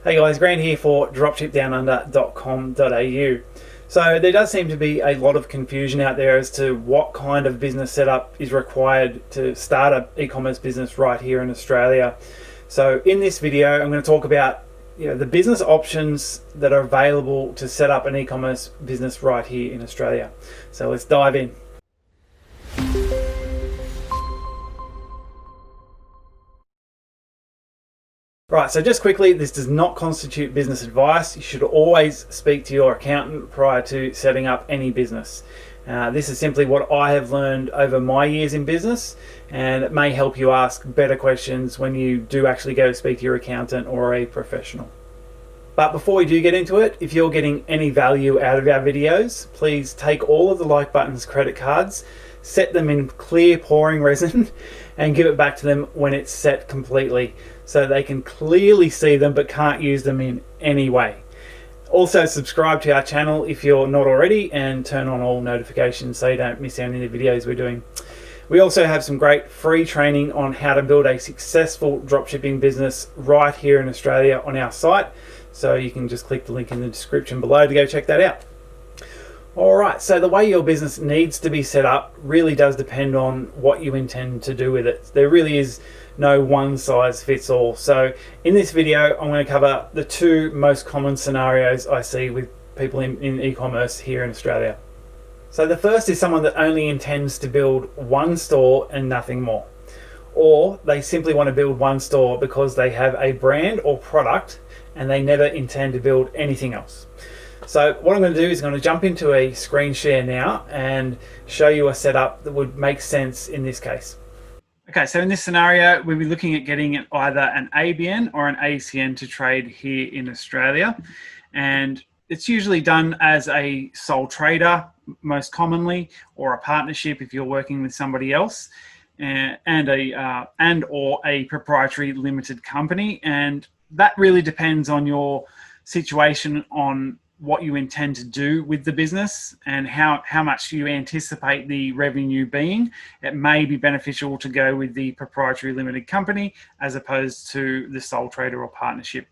Hey guys, Grant here for dropshipdownunder.com.au. So there does seem to be a lot of confusion out there as to what kind of business setup is required to start an e-commerce business right here in Australia. So in this video, I'm going to talk about the business options that are available to set up an e-commerce business right here in Australia. So let's dive in. Right, so just quickly, this does not constitute business advice. You should always speak to your accountant prior to setting up any business. This is simply what I have learned over my years in business, and it may help you ask better questions when you do actually go speak to your accountant or a professional. But before we do get into it, if you're getting any value out of our videos, please take all of the like buttons, credit cards, set them in clear pouring resin and give it back to them when it's set completely so they can clearly see them but can't use them in any way. Also subscribe to our channel if you're not already and turn on all notifications so you don't miss out on any videos we're doing. We also have some great free training on how to build a successful dropshipping business right here in Australia on our site. So you can just click the link in the description below to go check that out. Alright, so the way your business needs to be set up really does depend on what you intend to do with it. There really is no one size fits all. So in this video, I'm going to cover the two most common scenarios I see with people in e-commerce here in Australia. So the first is someone that only intends to build one store and nothing more. Or they simply want to build one store because they have a brand or product and they never intend to build anything else. So what I'm going to do is I'm going to jump into a screen share now and show you a setup that would make sense in this case. Okay, so in this scenario, we'll be looking at getting either an ABN or an ACN to trade here in Australia. And it's usually done as a sole trader, most commonly, or a partnership if you're working with somebody else, and or a proprietary limited company. And that really depends on your situation, on what you intend to do with the business and how much you anticipate the revenue being. It may be beneficial to go with the proprietary limited company as opposed to the sole trader or partnership.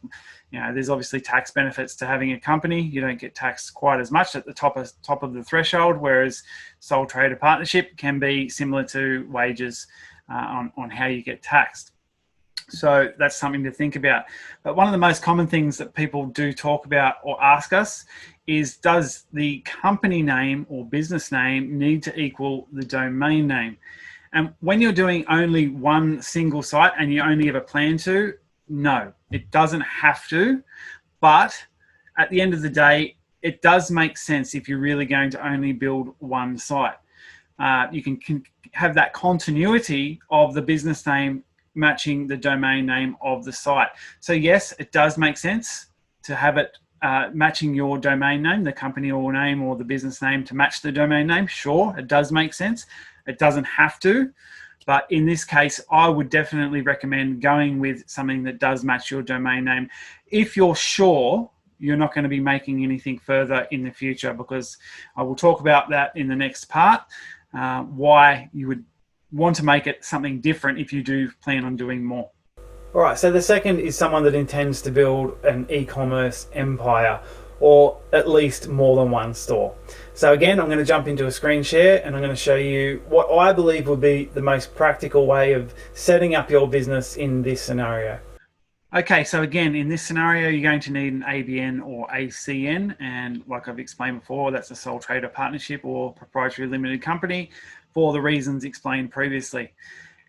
There's obviously tax benefits to having a company. You don't get taxed quite as much at the top of the threshold, whereas sole trader partnership can be similar to wages on how you get taxed. So that's something to think about. But one of the most common things that people do talk about or ask us is, does the company name or business name need to equal the domain name? And when you're doing only one single site and you only have a plan to, no, it doesn't have to. But at the end of the day, it does make sense if you're really going to only build one site. You can have that continuity of the business name matching the domain name of the site. So yes, it does make sense to have it matching your domain name, the company or name or the business name to match the domain name. Sure, it does make sense. It doesn't have to. But in this case, I would definitely recommend going with something that does match your domain name if you're sure you're not going to be making anything further in the future, because I will talk about that in the next part, why you would want to make it something different if you do plan on doing more. All right, so the second is someone that intends to build an e-commerce empire, or at least more than one store. So again, I'm going to jump into a screen share and I'm going to show you what I believe would be the most practical way of setting up your business in this scenario. Okay, so again, in this scenario, you're going to need an ABN or ACN, and like I've explained before, that's a sole trader partnership or proprietary limited company for the reasons explained previously.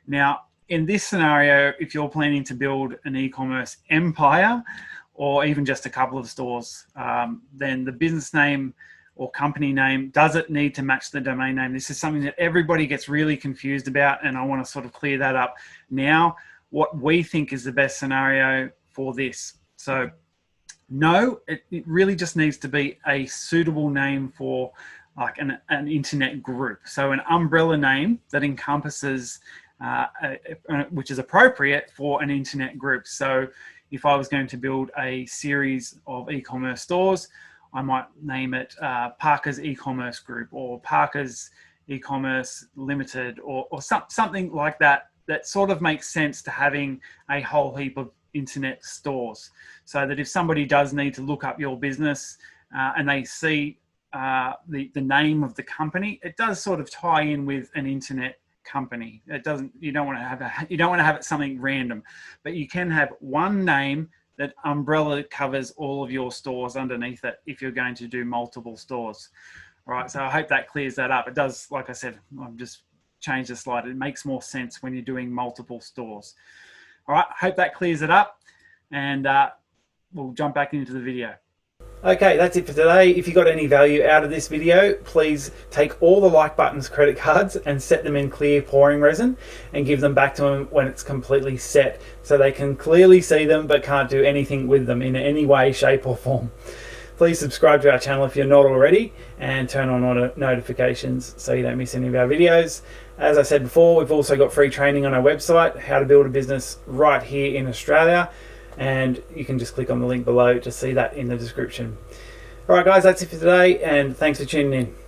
Now, in this scenario, if you're planning to build an e-commerce empire or even just a couple of stores, then the business name or company name, does it need to match the domain name? This is something that everybody gets really confused about, and I want to sort of clear that up now. What we think is the best scenario for this. So no, it really just needs to be a suitable name for like an internet group. So an umbrella name that encompasses, which is appropriate for an internet group. So if I was going to build a series of e-commerce stores, I might name it Parker's e-commerce group or Parker's e-commerce limited or something like that, that sort of makes sense to having a whole heap of internet stores, so that if somebody does need to look up your business and they see the name of the company, it does sort of tie in with an internet company. It doesn't. You don't want to have it something random, but you can have one name that umbrella covers all of your stores underneath it if you're going to do multiple stores. All right, so I hope that clears that up. It does, like I said, I've just changed the slide. It makes more sense when you're doing multiple stores. All right, hope that clears it up, and we'll jump back into the video. Okay, that's it for today. If you got any value out of this video, please take all the like buttons, credit cards, and set them in clear pouring resin and give them back to them when it's completely set, so they can clearly see them but can't do anything with them in any way, shape or form. Please subscribe to our channel if you're not already, and turn on notifications so you don't miss any of our videos. As I said before, we've also got free training on our website, how to build a business right here in Australia. And you can just click on the link below to see that in the description. All right, guys, that's it for today, and thanks for tuning in.